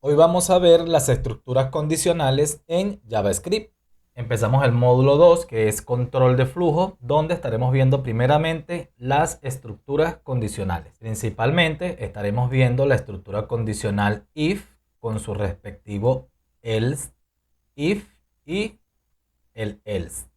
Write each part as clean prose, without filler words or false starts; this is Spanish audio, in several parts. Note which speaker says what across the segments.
Speaker 1: Hoy vamos a ver las estructuras condicionales en JavaScript. Empezamos el módulo 2, que es control de flujo, donde estaremos viendo primeramente las estructuras condicionales. Principalmente estaremos viendo la estructura condicional if con su respectivo else, if y el else.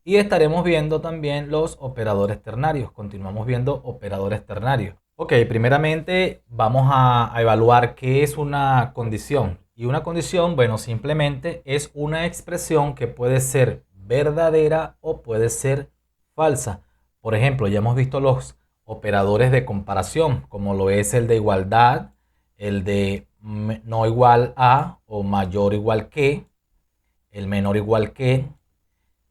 Speaker 1: Y estaremos viendo también los operadores ternarios. Continuamos viendo operadores ternarios. Ok, primeramente vamos a evaluar qué es una condición. Y una condición, bueno, simplemente es una expresión que puede ser verdadera o puede ser falsa. Por ejemplo, ya hemos visto los operadores de comparación, como lo es el de igualdad, el de no igual a o mayor igual que, el menor igual que,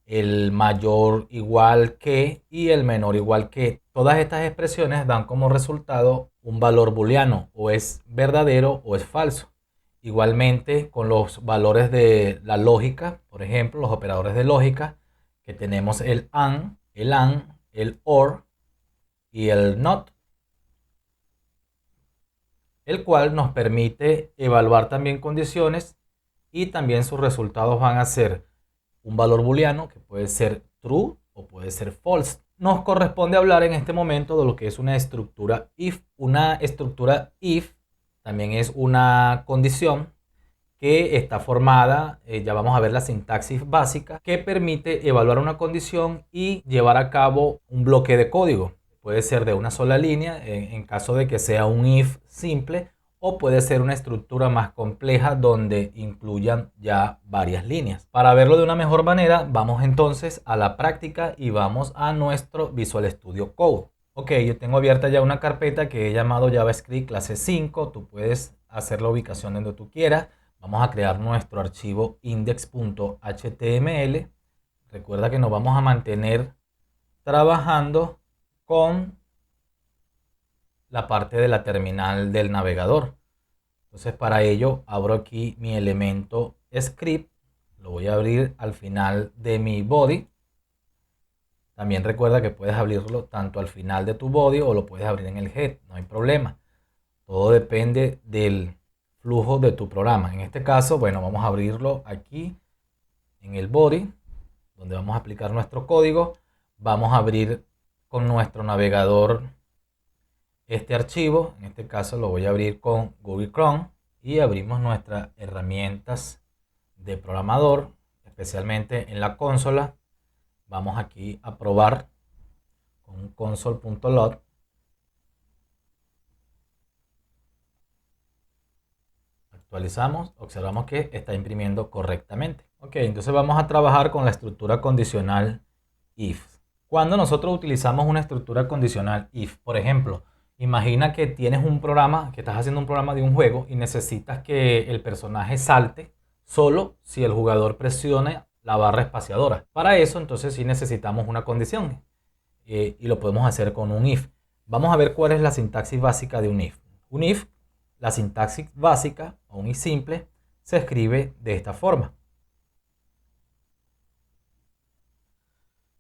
Speaker 1: el mayor igual que y el menor igual que. Todas estas expresiones dan como resultado un valor booleano, o es verdadero o es falso. Igualmente con los valores de la lógica, por ejemplo, los operadores de lógica, que tenemos el AND, el OR y el NOT, el cual nos permite evaluar también condiciones y también sus resultados van a ser un valor booleano que puede ser true o puede ser false. Nos corresponde hablar en este momento de lo que es una estructura if. Una estructura if también es una condición que está formada, ya vamos a ver la sintaxis básica, que permite evaluar una condición y llevar a cabo un bloque de código. Puede ser de una sola línea en caso de que sea un if simple, o puede ser una estructura más compleja donde incluyan ya varias líneas. Para verlo de una mejor manera, vamos entonces a la práctica y vamos a nuestro Visual Studio Code. Ok, yo tengo abierta ya una carpeta que he llamado JavaScript clase 5. Tú puedes hacer la ubicación donde tú quieras. Vamos a crear nuestro archivo index.html. Recuerda que nos vamos a mantener trabajando con la parte de la terminal del navegador. Entonces para ello abro aquí mi elemento script. Lo voy a abrir al final de mi body. También recuerda que puedes abrirlo tanto al final de tu body o lo puedes abrir en el head. No hay problema. Todo depende del flujo de tu programa. En este caso, bueno, vamos a abrirlo aquí en el body, donde vamos a aplicar nuestro código. Vamos a abrir con nuestro navegador este archivo. En este caso lo voy a abrir con Google Chrome y abrimos nuestras herramientas de programador, especialmente en la consola. Vamos aquí a probar con console.log. Actualizamos, observamos que está imprimiendo correctamente. Ok, entonces vamos a trabajar con la estructura condicional if. Cuando nosotros utilizamos una estructura condicional if, por ejemplo, imagina que tienes un programa, que estás haciendo un programa de un juego y necesitas que el personaje salte solo si el jugador presione la barra espaciadora. Para eso entonces sí necesitamos una condición y lo podemos hacer con un if. Vamos a ver cuál es la sintaxis básica de un if. Un if, la sintaxis básica o un if simple, se escribe de esta forma.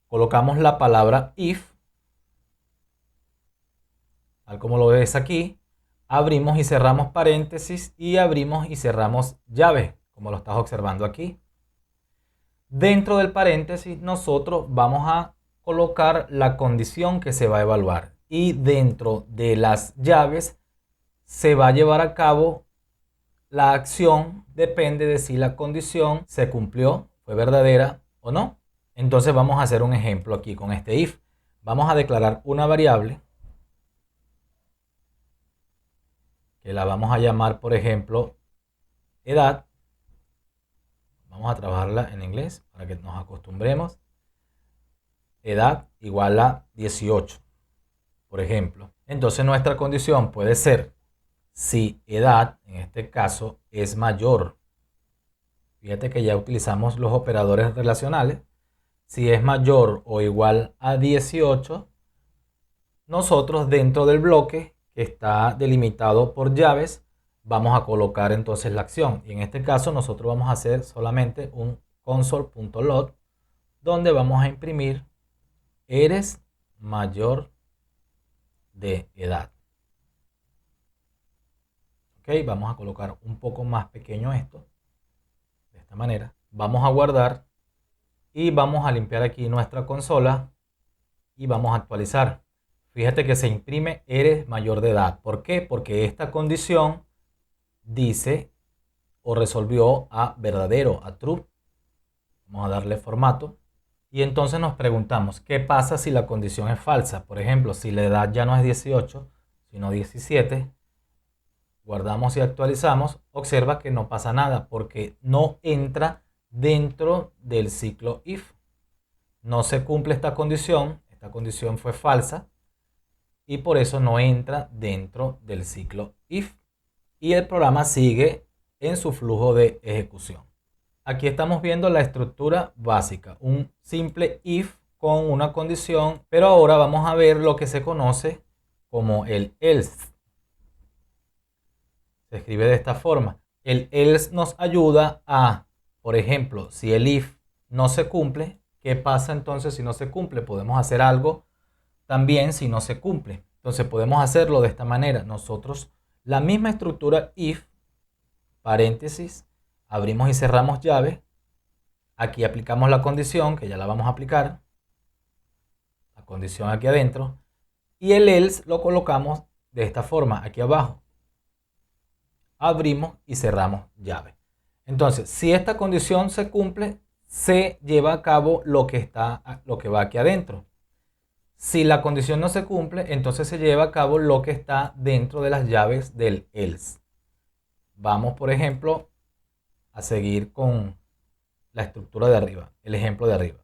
Speaker 1: Colocamos la palabra if, tal como lo ves aquí, abrimos y cerramos paréntesis y abrimos y cerramos llave, como lo estás observando aquí. Dentro del paréntesis nosotros vamos a colocar la condición que se va a evaluar y dentro de las llaves se va a llevar a cabo la acción, depende de si la condición se cumplió, fue verdadera o no. Entonces vamos a hacer un ejemplo aquí con este if. Vamos a declarar una variable que la vamos a llamar, por ejemplo, edad. Vamos a trabajarla en inglés para que nos acostumbremos. Edad igual a 18, por ejemplo. Entonces nuestra condición puede ser si edad, en este caso, es mayor. Fíjate que ya utilizamos los operadores relacionales. Si es mayor o igual a 18, nosotros dentro del bloque que está delimitado por llaves, vamos a colocar entonces la acción. Y en este caso nosotros vamos a hacer solamente un console.log donde vamos a imprimir eres mayor de edad. ¿Ok? Ok, vamos a colocar un poco más pequeño esto, de esta manera. Vamos a guardar y vamos a limpiar aquí nuestra consola y vamos a actualizar. Fíjate que se imprime eres mayor de edad. ¿Por qué? Porque esta condición dice o resolvió a verdadero, a true. Vamos a darle formato. Y entonces nos preguntamos, ¿qué pasa si la condición es falsa? Por ejemplo, si la edad ya no es 18, sino 17, guardamos y actualizamos, observa que no pasa nada porque no entra dentro del ciclo if. No se cumple esta condición fue falsa y por eso no entra dentro del ciclo if. Y el programa sigue en su flujo de ejecución. Aquí estamos viendo la estructura básica, un simple if con una condición, pero ahora vamos a ver lo que se conoce como el else. Se escribe de esta forma. El else nos ayuda a, por ejemplo, si el if no se cumple, ¿qué pasa entonces si no se cumple? Podemos hacer algo también si no se cumple. Entonces podemos hacerlo de esta manera. Nosotros, la misma estructura if, paréntesis, abrimos y cerramos llave. Aquí aplicamos la condición, que ya la vamos a aplicar. La condición aquí adentro. Y el else lo colocamos de esta forma, aquí abajo. Abrimos y cerramos llave. Entonces, si esta condición se cumple, se lleva a cabo lo que va aquí adentro. Si la condición no se cumple, entonces se lleva a cabo lo que está dentro de las llaves del else. Vamos, por ejemplo, a seguir con la estructura de arriba, el ejemplo de arriba.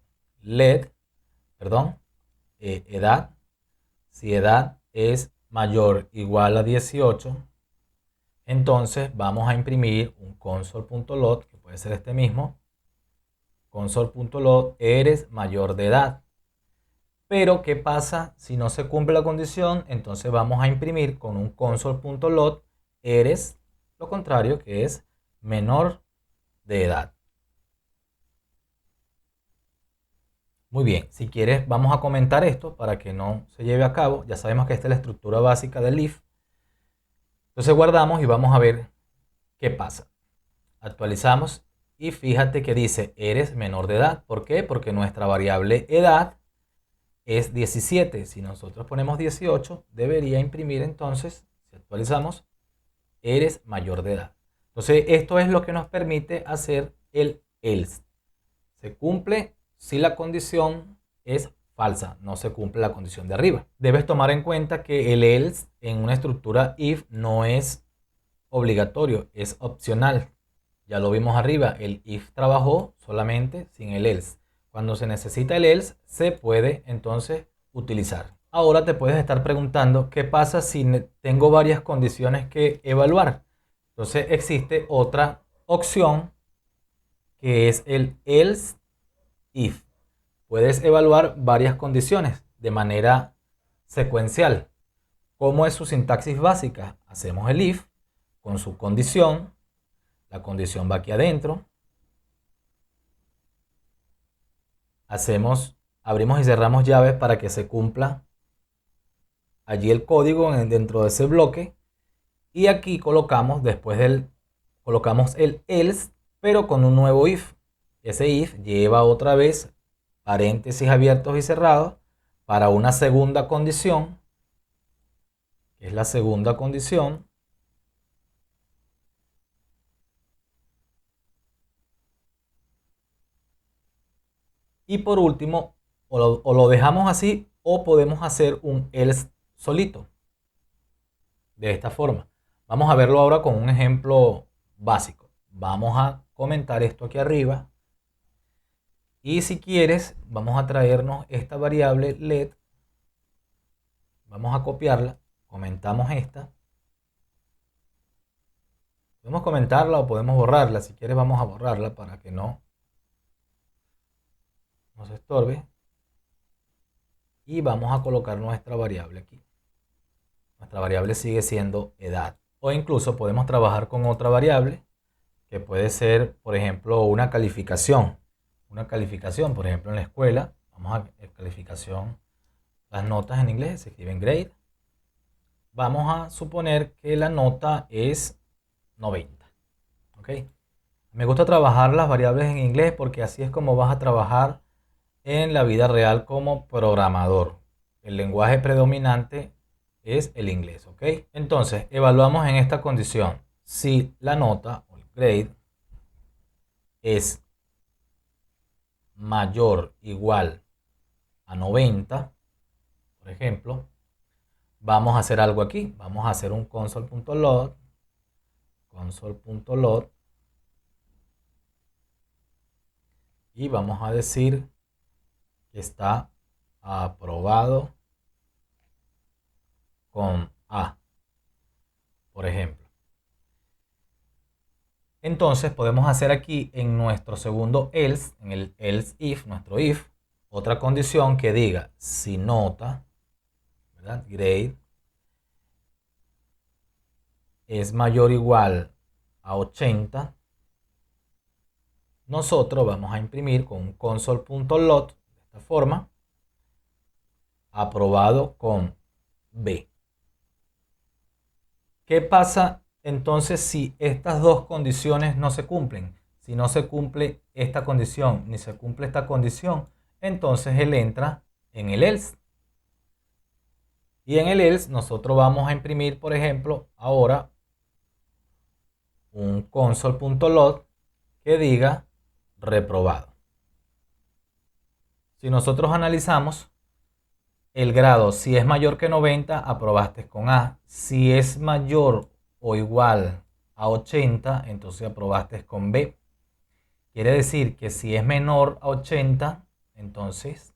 Speaker 1: Edad. Si edad es mayor o igual a 18, entonces vamos a imprimir un console.log, que puede ser este mismo. Console.log, eres mayor de edad. Pero, ¿qué pasa si no se cumple la condición? Entonces vamos a imprimir con un console.log, eres lo contrario, que es menor de edad. Muy bien, si quieres vamos a comentar esto para que no se lleve a cabo. Ya sabemos que esta es la estructura básica del if. Entonces guardamos y vamos a ver qué pasa. Actualizamos y fíjate que dice eres menor de edad. ¿Por qué? Porque nuestra variable edad es 17. Si nosotros ponemos 18, debería imprimir entonces, si actualizamos, eres mayor de edad. Entonces esto es lo que nos permite hacer el else. Se cumple si la condición es falsa, no se cumple la condición de arriba. Debes tomar en cuenta que el else en una estructura if no es obligatorio, es opcional. Ya lo vimos arriba, el if trabajó solamente sin el else. Cuando se necesita el else, se puede entonces utilizar. Ahora te puedes estar preguntando, ¿qué pasa si tengo varias condiciones que evaluar? Entonces existe otra opción que es el else if. Puedes evaluar varias condiciones de manera secuencial. ¿Cómo es su sintaxis básica? Hacemos el if con su condición. La condición va aquí adentro. Abrimos y cerramos llaves para que se cumpla allí el código dentro de ese bloque. Y aquí colocamos colocamos el else, pero con un nuevo if. Ese if lleva otra vez paréntesis abiertos y cerrados para una segunda condición, que es la segunda condición. Y por último, o lo dejamos así o podemos hacer un else solito. De esta forma. Vamos a verlo ahora con un ejemplo básico. Vamos a comentar esto aquí arriba. Y si quieres, vamos a traernos esta variable let. Vamos a copiarla. Comentamos esta. Podemos comentarla o podemos borrarla. Si quieres, vamos a borrarla para que no nos estorbe. Y vamos a colocar nuestra variable aquí. Nuestra variable sigue siendo edad. O incluso podemos trabajar con otra variable que puede ser, por ejemplo, una calificación. Una calificación, por ejemplo, en la escuela. Vamos a calificación. Las notas en inglés se escriben grade. Vamos a suponer que la nota es 90. ¿Ok? Me gusta trabajar las variables en inglés porque así es como vas a trabajar en la vida real como programador. El lenguaje predominante es el inglés, ¿ok? Entonces, evaluamos en esta condición si la nota o el grade es mayor o igual a 90, por ejemplo. Vamos a hacer algo aquí. Vamos a hacer un console.log y vamos a decir que está aprobado con A, por ejemplo. Entonces podemos hacer aquí en nuestro segundo else, en el else if, nuestro if, otra condición que diga si nota, ¿verdad? Grade es mayor o igual a 80, nosotros vamos a imprimir con un console.log de esta forma, aprobado con B. ¿Qué pasa entonces si estas dos condiciones no se cumplen? Si no se cumple esta condición ni se cumple esta condición, entonces él entra en el else. Y en el else nosotros vamos a imprimir, por ejemplo, ahora un console.log que diga reprobado. Si nosotros analizamos el grado, si es mayor que 90, aprobaste con A. Si es mayor o igual a 80, entonces aprobaste con B. Quiere decir que si es menor a 80, entonces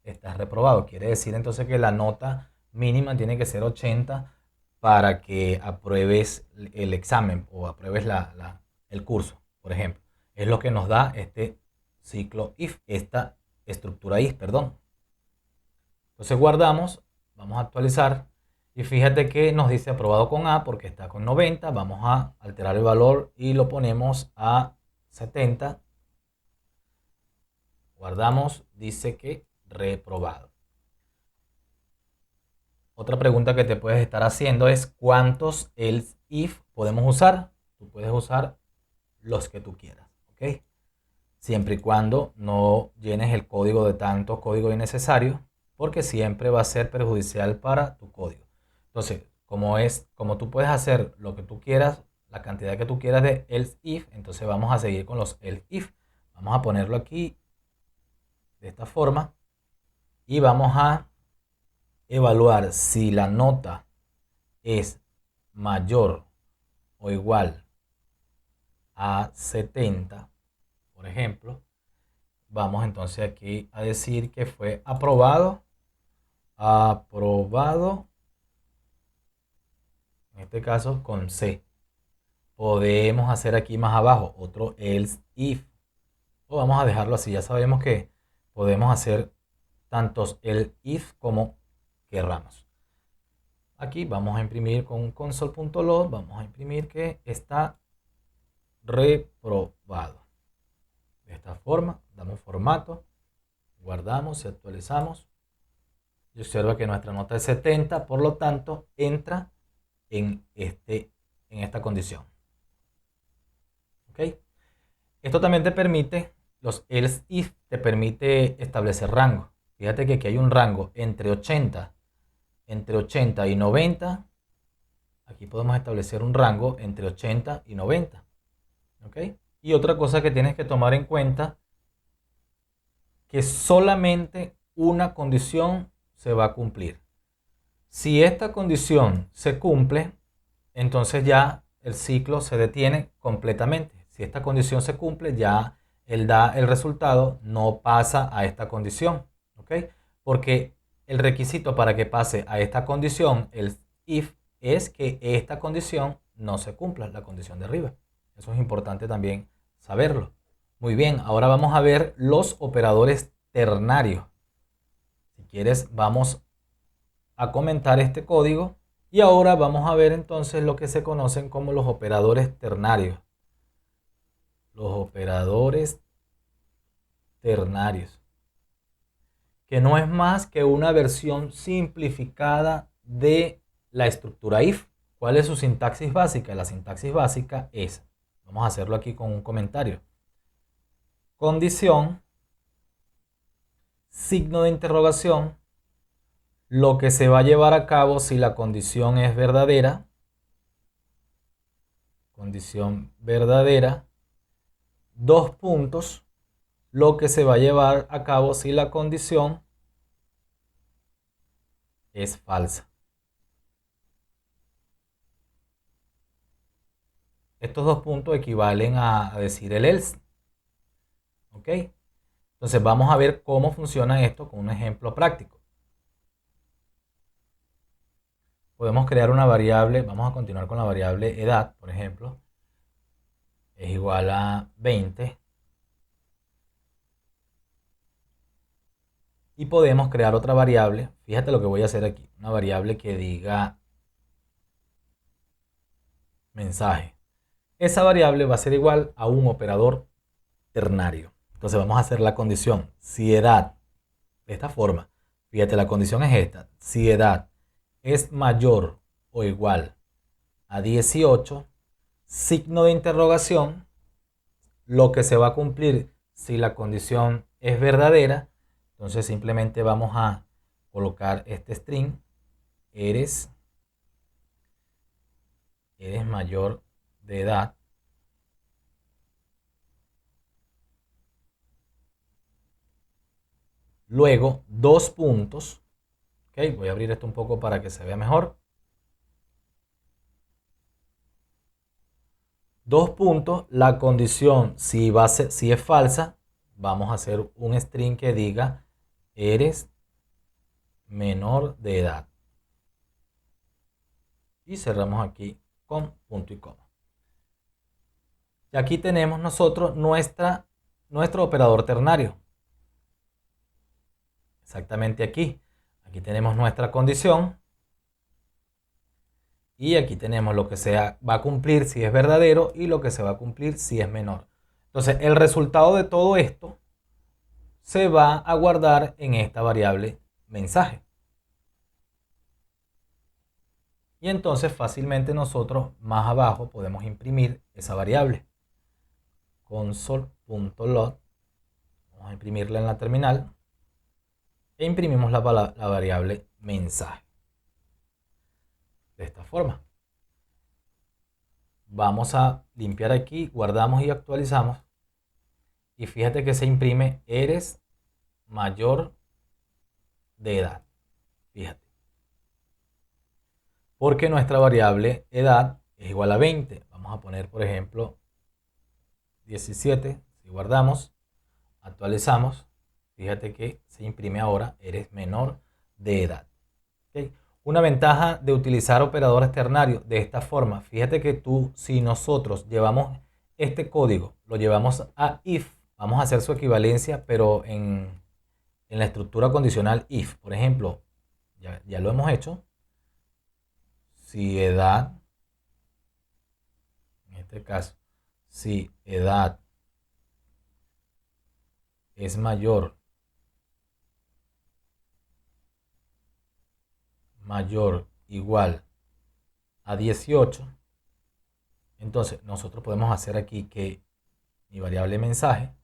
Speaker 1: estás reprobado. Quiere decir entonces que la nota mínima tiene que ser 80 para que apruebes el examen o apruebes el curso, por ejemplo. Es lo que nos da este ciclo if, esta estructura if, perdón. Entonces guardamos, vamos a actualizar y fíjate que nos dice aprobado con A porque está con 90. Vamos a alterar el valor y lo ponemos a 70. Guardamos, dice que reprobado. Otra pregunta que te puedes estar haciendo es ¿cuántos else if podemos usar? Tú puedes usar los que tú quieras, ¿ok? Siempre y cuando no llenes el código de tanto código innecesario, porque siempre va a ser perjudicial para tu código. Entonces, como tú puedes hacer lo que tú quieras, la cantidad que tú quieras de else if, entonces vamos a seguir con los else if. Vamos a ponerlo aquí de esta forma y vamos a evaluar si la nota es mayor o igual a 70, por ejemplo. Vamos entonces aquí a decir que fue aprobado, en este caso con C. Podemos hacer aquí más abajo otro else if, o vamos a dejarlo así. Ya sabemos que podemos hacer tantos el if como querramos. Aquí vamos a imprimir con console.log, vamos a imprimir que está reprobado. De esta forma, damos formato, guardamos y actualizamos. Y observa que nuestra nota es 70, por lo tanto, entra en esta condición. ¿Ok? Esto también te permite, los else if te permite establecer rango. Fíjate que aquí hay un rango entre 80 y 90. Aquí podemos establecer un rango entre 80 y 90. ¿Ok? Y otra cosa que tienes que tomar en cuenta, que solamente una condición se va a cumplir. Si esta condición se cumple, entonces ya el ciclo se detiene completamente. Si esta condición se cumple, ya él da el resultado, no pasa a esta condición. ¿Ok? Porque el requisito para que pase a esta condición, el if, es que esta condición no se cumpla, la condición de arriba. Eso es importante también saberlo. Muy bien, ahora vamos a ver los operadores ternarios. Si quieres, vamos a comentar este código y ahora vamos a ver entonces lo que se conocen como los operadores ternarios. Los operadores ternarios, que no es más que una versión simplificada de la estructura if. ¿Cuál es su sintaxis básica? La sintaxis básica es, vamos a hacerlo aquí con un comentario, condición, signo de interrogación, lo que se va a llevar a cabo si la condición es verdadera, condición verdadera, dos puntos, lo que se va a llevar a cabo si la condición es falsa. Estos dos puntos equivalen a decir el else. ¿Ok? Entonces vamos a ver cómo funciona esto con un ejemplo práctico. Podemos crear una variable, vamos a continuar con la variable edad, por ejemplo, es igual a 20. Y podemos crear otra variable, fíjate lo que voy a hacer aquí, una variable que diga mensaje. Esa variable va a ser igual a un operador ternario. Entonces vamos a hacer la condición, si edad, de esta forma, fíjate, la condición es esta, si edad es mayor o igual a 18, signo de interrogación, lo que se va a cumplir si la condición es verdadera. Entonces simplemente vamos a colocar este string, eres mayor de edad. Luego, dos puntos. Ok, voy a abrir esto un poco para que se vea mejor. Dos puntos, la condición, si es falsa, vamos a hacer un string que diga eres menor de edad. Y cerramos aquí con punto y coma. Y aquí tenemos nosotros nuestro operador ternario. Exactamente aquí. Aquí tenemos nuestra condición. Y aquí tenemos lo que se va a cumplir si es verdadero y lo que se va a cumplir si es menor. Entonces, el resultado de todo esto se va a guardar en esta variable mensaje. Y entonces fácilmente nosotros más abajo podemos imprimir esa variable. Console.log. Vamos a imprimirla en la terminal. E imprimimos la variable mensaje. De esta forma. Vamos a limpiar aquí, guardamos y actualizamos. Y fíjate que se imprime eres mayor de edad. Fíjate. Porque nuestra variable edad es igual a 20. Vamos a poner, por ejemplo, 17. Si guardamos, actualizamos, fíjate que se imprime ahora eres menor de edad. ¿Okay? Una ventaja de utilizar operadores ternarios de esta forma, fíjate que si nosotros llevamos este código, lo llevamos a if, vamos a hacer su equivalencia, pero en la estructura condicional if. Por ejemplo, ya lo hemos hecho. Si edad, en este caso, si edad es mayor igual a 18, entonces nosotros podemos hacer aquí que mi variable mensaje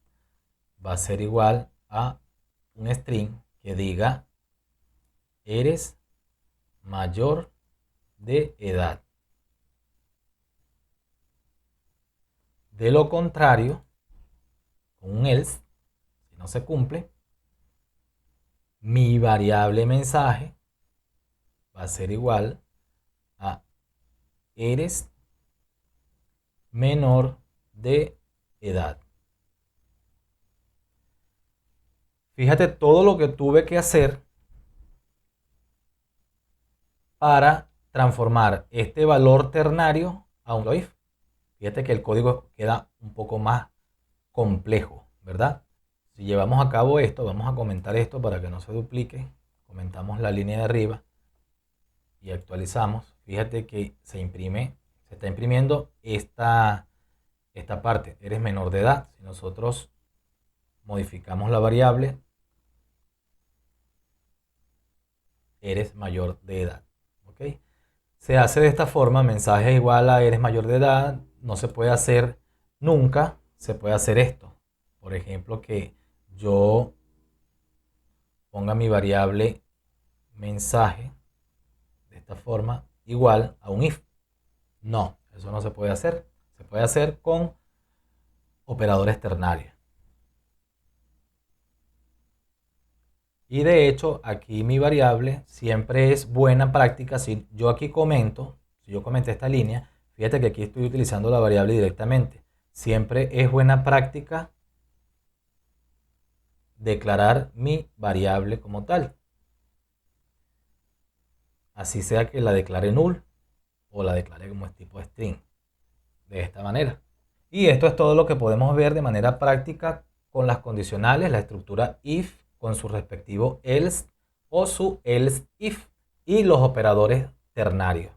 Speaker 1: va a ser igual a un string que diga eres mayor de edad. De lo contrario, con un else, si no se cumple, mi variable mensaje va a ser igual a eres menor de edad. Fíjate todo lo que tuve que hacer para transformar este valor ternario a un if. Fíjate que el código queda un poco más complejo, ¿verdad? Si llevamos a cabo esto, vamos a comentar esto para que no se duplique. Comentamos la línea de arriba y actualizamos. Fíjate que se está imprimiendo esta parte. Eres menor de edad. Si nosotros modificamos la variable, eres mayor de edad. ¿Ok? Se hace de esta forma: mensaje igual a eres mayor de edad. No se puede hacer nunca, se puede hacer esto. Por ejemplo, que yo ponga mi variable mensaje de esta forma igual a un if. No, eso no se puede hacer. Se puede hacer con operadores ternarios. Y de hecho, aquí mi variable siempre es buena práctica. Si yo aquí comento, si yo comenté esta línea, fíjate que aquí estoy utilizando la variable directamente. Siempre es buena práctica declarar mi variable como tal. Así sea que la declare null o la declare como tipo string. De esta manera. Y esto es todo lo que podemos ver de manera práctica con las condicionales, la estructura if con su respectivo else o su else if y los operadores ternarios.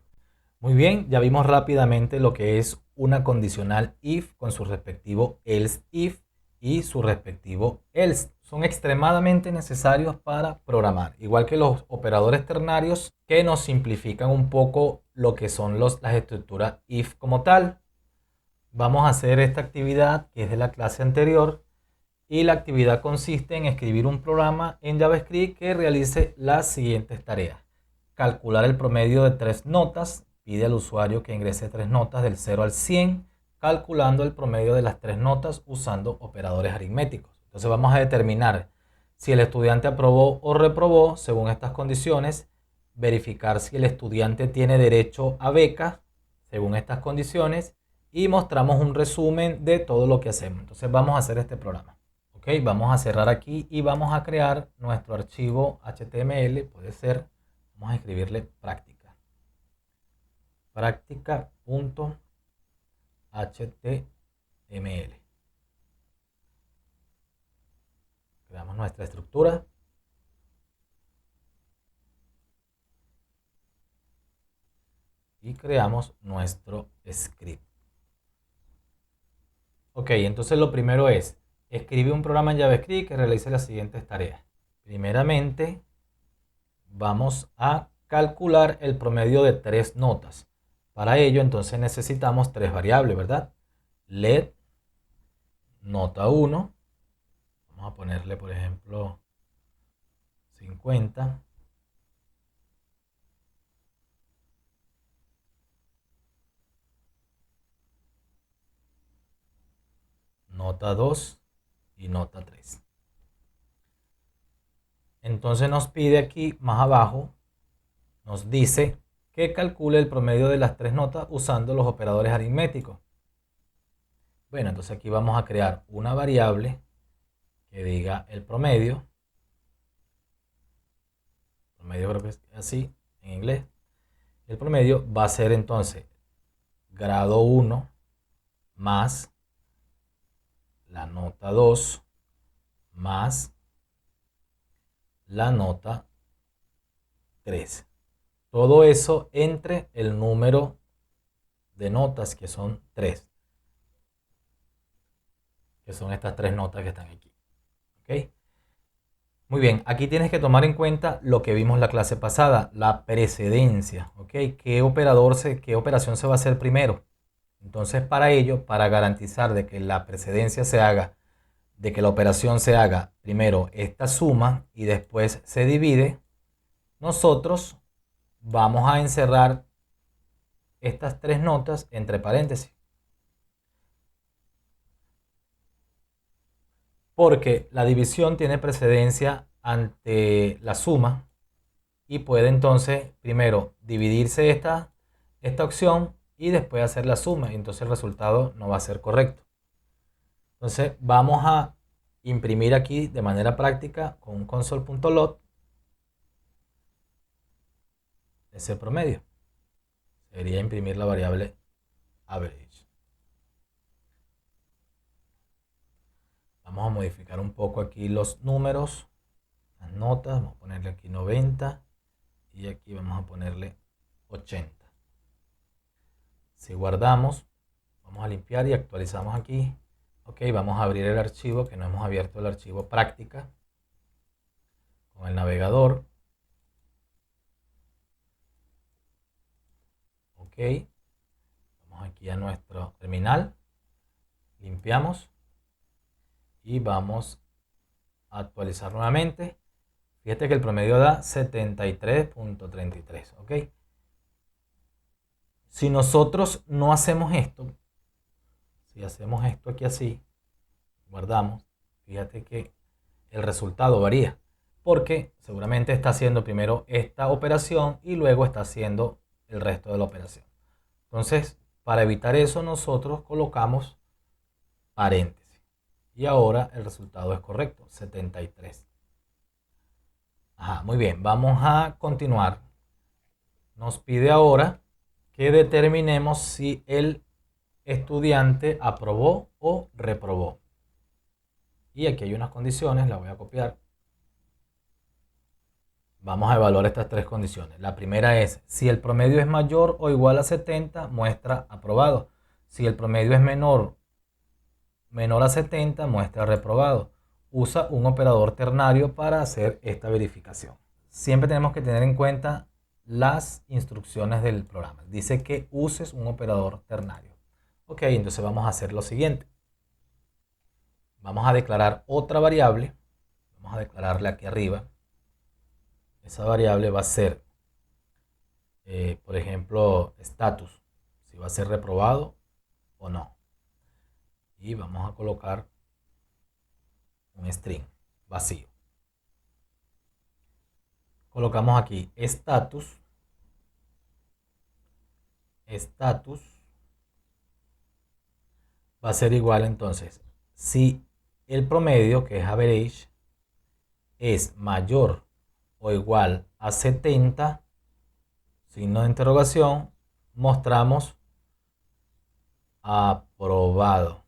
Speaker 1: Muy bien, ya vimos rápidamente lo que es una condicional if con su respectivo else if y su respectivo else. Son extremadamente necesarios para programar, igual que los operadores ternarios, que nos simplifican un poco lo que son las estructuras if como tal. Vamos a hacer esta actividad que es de la clase anterior, y la actividad consiste en escribir un programa en JavaScript que realice las siguientes tareas. Calcular el promedio de 3 notas. Pide al usuario que ingrese 3 notas del 0 al 100, calculando el promedio de las 3 notas usando operadores aritméticos. Entonces vamos a determinar si el estudiante aprobó o reprobó según estas condiciones, verificar si el estudiante tiene derecho a beca según estas condiciones, y mostramos un resumen de todo lo que hacemos. Entonces vamos a hacer este programa. Ok, vamos a cerrar aquí y vamos a crear nuestro archivo HTML. Puede ser, vamos a escribirle práctica. Práctica.html. Creamos nuestra estructura. Y creamos nuestro script. Ok, entonces lo primero es escribir un programa en JavaScript que realice las siguientes tareas. Primeramente, vamos a calcular el promedio de 3 notas. Para ello, entonces necesitamos 3 variables, ¿verdad? Let nota 1. Vamos a ponerle, por ejemplo, 50. Nota 2 y nota 3. Entonces nos pide aquí más abajo, nos dice que calcule el promedio de las 3 notas usando los operadores aritméticos. Bueno, entonces aquí vamos a crear una variable que diga el promedio. Promedio creo que es así en inglés. El promedio va a ser entonces grado 1 más la nota 2 más la nota 3. Todo eso entre el número de notas, que son 3. Que son estas 3 notas que están aquí. ¿Ok? Muy bien, aquí tienes que tomar en cuenta lo que vimos la clase pasada, la precedencia. ¿Ok? ¿Qué operación se va a hacer primero? Entonces, para ello, para garantizar de que la precedencia se haga, de que la operación se haga primero esta suma y después se divide, nosotros vamos a encerrar estas 3 notas entre paréntesis. Porque la división tiene precedencia ante la suma y puede entonces primero dividirse esta opción y después hacer la suma, y entonces el resultado no va a ser correcto. Entonces vamos a imprimir aquí de manera práctica con un console.log ese promedio. Sería imprimir la variable average. Vamos a modificar un poco aquí los números, las notas. Vamos a ponerle aquí 90 y aquí vamos a ponerle 80. Si guardamos, vamos a limpiar y actualizamos aquí. Ok, vamos a abrir el archivo, que no hemos abierto el archivo práctica con el navegador. Ok, vamos aquí a nuestro terminal, limpiamos y vamos a actualizar nuevamente. Fíjate que el promedio da 73.33, ok. Si nosotros no hacemos esto, si hacemos esto aquí así, guardamos, fíjate que el resultado varía, porque seguramente está haciendo primero esta operación y luego está haciendo el resto de la operación. Entonces, para evitar eso, nosotros colocamos paréntesis. Y ahora el resultado es correcto, 73. Ajá, muy bien, vamos a continuar. Nos pide ahora que determinemos si el estudiante aprobó o reprobó. Y aquí hay unas condiciones, las voy a copiar. Vamos a evaluar estas tres condiciones. La primera es, si el promedio es mayor o igual a 70, muestra aprobado. Si el promedio es menor a 70, muestra reprobado. Usa un operador ternario para hacer esta verificación. Siempre tenemos que tener en cuenta las instrucciones del programa. Dice que uses un operador ternario. Ok, entonces vamos a hacer lo siguiente. Vamos a declarar otra variable. Vamos a declararla aquí arriba. Esa variable va a ser, por ejemplo, status. Si va a ser reprobado o no. Y vamos a colocar un string vacío. Colocamos aquí status va a ser igual entonces si el promedio, que es average, es mayor o igual a 70, signo de interrogación, mostramos aprobado.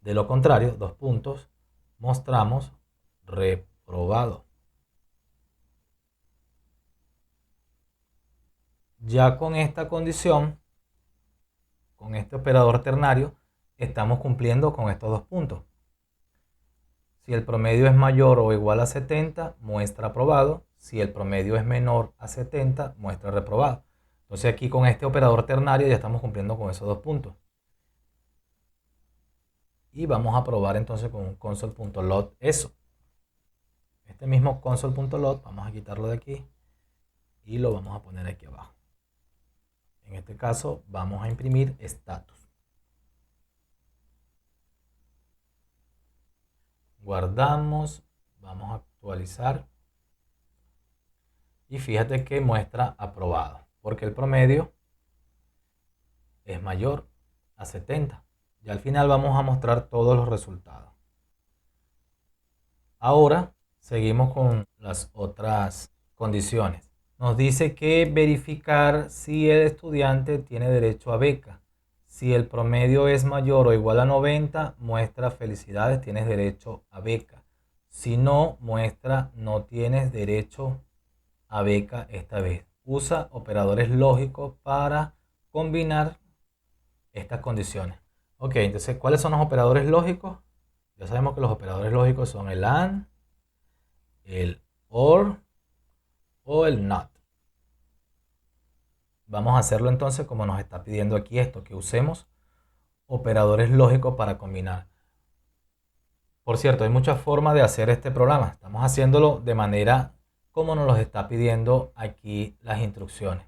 Speaker 1: De lo contrario, dos puntos, mostramos reprobado. Ya con esta condición, con este operador ternario, estamos cumpliendo con estos dos puntos. Si el promedio es mayor o igual a 70, muestra aprobado. Si el promedio es menor a 70, muestra reprobado. Entonces aquí con este operador ternario ya estamos cumpliendo con esos dos puntos. Y vamos a probar entonces con un console.log eso. Este mismo console.log vamos a quitarlo de aquí y lo vamos a poner aquí abajo. En este caso vamos a imprimir status. Guardamos, vamos a actualizar y fíjate que muestra aprobado porque el promedio es mayor a 70. Y al final vamos a mostrar todos los resultados. Ahora seguimos con las otras condiciones. Nos dice que verificar si el estudiante tiene derecho a beca. Si el promedio es mayor o igual a 90, muestra felicidades, tienes derecho a beca. Si no, muestra no tienes derecho a beca esta vez. Usa operadores lógicos para combinar estas condiciones. Ok, entonces, ¿cuáles son los operadores lógicos? Ya sabemos que los operadores lógicos son el AND, el OR o el NOT. Vamos a hacerlo entonces como nos está pidiendo aquí esto, que usemos operadores lógicos para combinar. Por cierto, hay muchas formas de hacer este programa. Estamos haciéndolo de manera como nos lo está pidiendo aquí las instrucciones.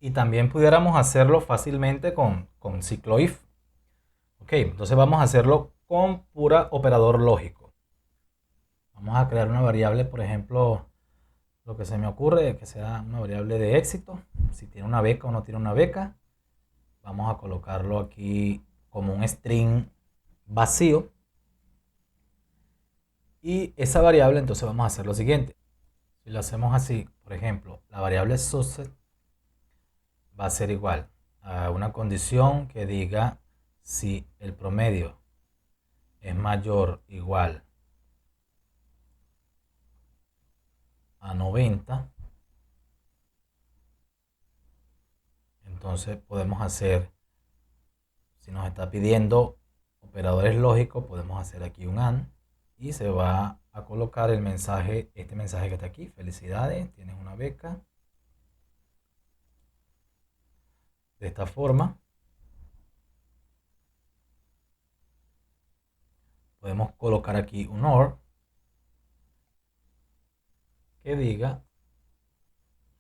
Speaker 1: Y también pudiéramos hacerlo fácilmente con ciclo if. Ok, entonces vamos a hacerlo con pura operador lógico. Vamos a crear una variable, por ejemplo, lo que se me ocurre es que sea una variable de éxito. Si tiene una beca o no tiene una beca. Vamos a colocarlo aquí como un string vacío. Y esa variable entonces vamos a hacer lo siguiente. Si lo hacemos así, por ejemplo, la variable subset va a ser igual a una condición que diga si el promedio es mayor o igual a 90, entonces podemos hacer, si nos está pidiendo operadores lógicos, podemos hacer aquí un AND y se va a colocar el mensaje, este mensaje que está aquí, felicidades, tienes una beca. de esta forma. Podemos colocar aquí un OR que diga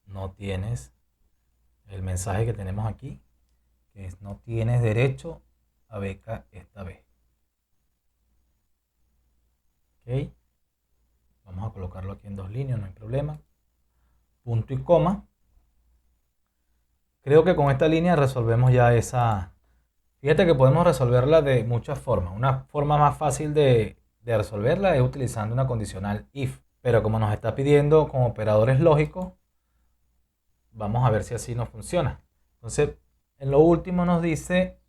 Speaker 1: no tienes el mensaje que tenemos aquí, que es no tienes derecho a beca esta vez. Ok, vamos a colocarlo aquí en 2 líneas, no hay problema. Punto y coma. Creo que con esta línea resolvemos ya esa. Fíjate que podemos resolverla de muchas formas. Una forma más fácil de resolverla es utilizando una condicional if. Pero como nos está pidiendo con operadores lógicos, vamos a ver si así nos funciona. Entonces, en lo último nos dice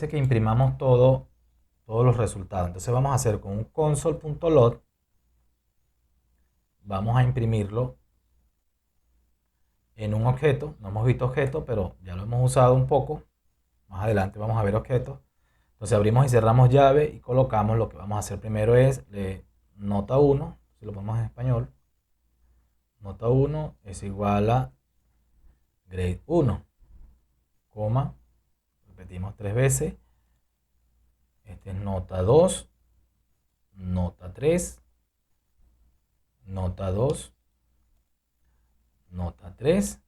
Speaker 1: que imprimamos todos los resultados. Entonces vamos a hacer con un console.log, vamos a imprimirlo en un objeto. No hemos visto objeto, pero ya lo hemos usado un poco. Más adelante vamos a ver objetos. Entonces abrimos y cerramos llave y colocamos. Lo que vamos a hacer primero es nota 1, si lo ponemos en español. Nota 1 es igual a grade 1, coma, repetimos 3 veces. Este es nota 2, nota 3, nota 2, nota 3.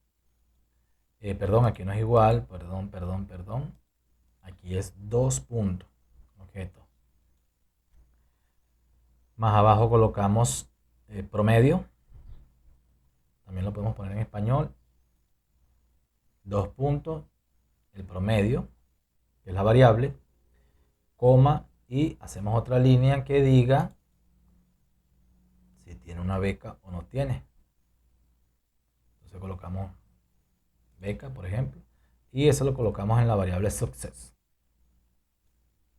Speaker 1: Perdón, aquí no es igual, perdón. Aquí es 2 puntos, objeto. Más abajo colocamos promedio. También lo podemos poner en español. 2 puntos, el promedio, que es la variable, coma, y hacemos otra línea que diga si tiene una beca o no tiene. Entonces colocamos beca, por ejemplo, y eso lo colocamos en la variable success.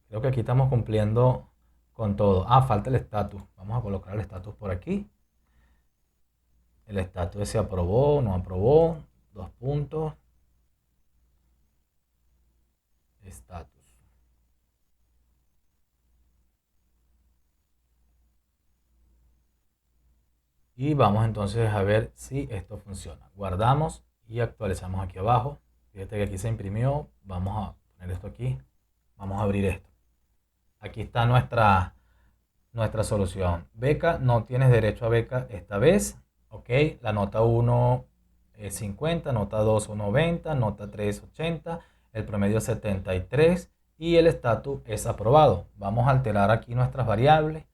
Speaker 1: Creo que aquí estamos cumpliendo con todo. Falta el estatus. Vamos a colocar el estatus por aquí. El estatus es si aprobó o no aprobó. 2 puntos. Estatus. Y vamos entonces a ver si esto funciona. Guardamos y actualizamos aquí abajo. Fíjate que aquí se imprimió. Vamos a poner esto aquí. Vamos a abrir esto. Aquí está nuestra solución. Beca, no tienes derecho a beca esta vez. Ok, la nota 1 es 50, nota 2 90, nota 3 80, el promedio 73 y el estatus es aprobado. Vamos a alterar aquí nuestras variables.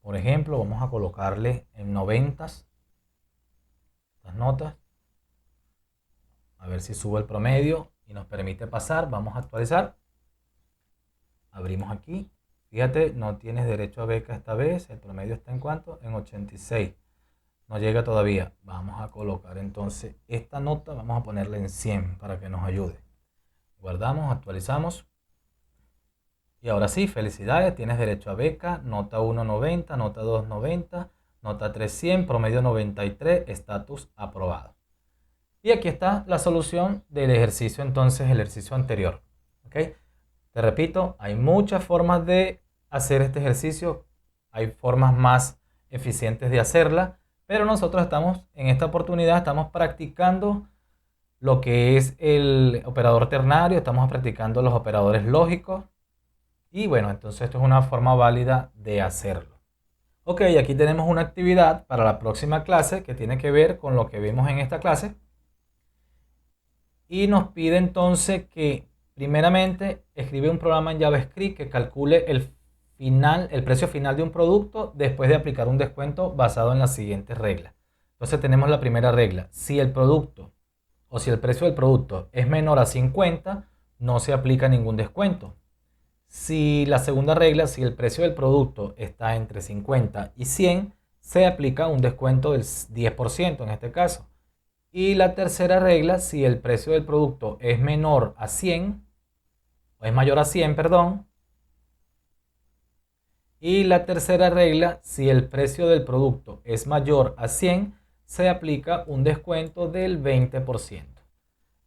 Speaker 1: Por ejemplo, vamos a colocarle en 90 estas notas. A ver si sube el promedio y nos permite pasar. Vamos a actualizar. Abrimos aquí. Fíjate, no tienes derecho a beca esta vez. El promedio está en ¿cuánto? En 86. No llega todavía. Vamos a colocar entonces esta nota. Vamos a ponerla en 100 para que nos ayude. Guardamos, actualizamos. Y ahora sí, felicidades. Tienes derecho a beca. Nota 1 90, nota 2 90, nota 3 100, promedio 93, estatus aprobado. Y aquí está la solución del ejercicio, entonces el ejercicio anterior. ¿Ok? Te repito, hay muchas formas de hacer este ejercicio, hay formas más eficientes de hacerla, pero nosotros estamos, en esta oportunidad, estamos practicando lo que es el operador ternario, estamos practicando los operadores lógicos, y bueno, entonces esto es una forma válida de hacerlo. Ok, aquí tenemos una actividad para la próxima clase que tiene que ver con lo que vimos en esta clase, y nos pide entonces que primeramente escribe un programa en JavaScript que calcule el precio final de un producto después de aplicar un descuento basado en las siguientes reglas. Entonces tenemos la primera regla: si el producto o si el precio del producto es menor a 50, no se aplica ningún descuento. Si la segunda regla, si el precio del producto está entre 50 y 100, se aplica un descuento del 10% en este caso. Y la tercera regla, si el precio del producto es menor a 100, o es mayor a 100, perdón. Y la tercera regla, si el precio del producto es mayor a 100, se aplica un descuento del 20%.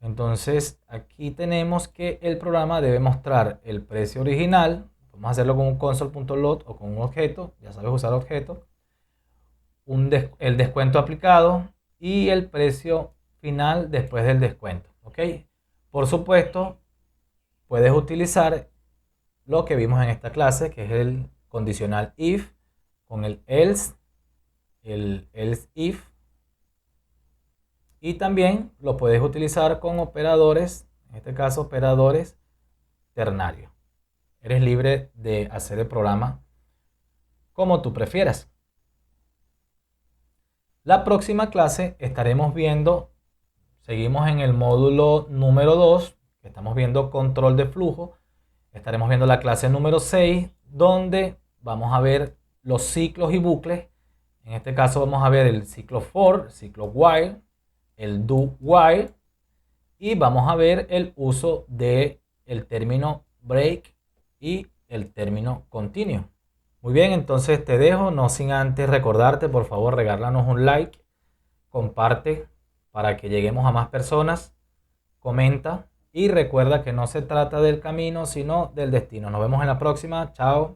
Speaker 1: Entonces, aquí tenemos que el programa debe mostrar el precio original. Vamos a hacerlo con un console.log o con un objeto. Ya sabes usar objetos. El descuento aplicado y el precio final después del descuento. ¿Ok? Por supuesto, puedes utilizar lo que vimos en esta clase, que es el condicional if, con el else if, y también lo puedes utilizar con operadores, en este caso operadores ternarios. Eres libre de hacer el programa como tú prefieras. La próxima clase estaremos viendo, seguimos en el módulo número 2, que estamos viendo control de flujo. Estaremos viendo la clase número 6, donde vamos a ver los ciclos y bucles. En este caso vamos a ver el ciclo for, el ciclo while, el do while, y vamos a ver el uso del término break y el término continuo. Muy bien, entonces te dejo, no sin antes recordarte, por favor, regálanos un like, comparte para que lleguemos a más personas, comenta y recuerda que no se trata del camino, sino del destino. Nos vemos en la próxima. Chao.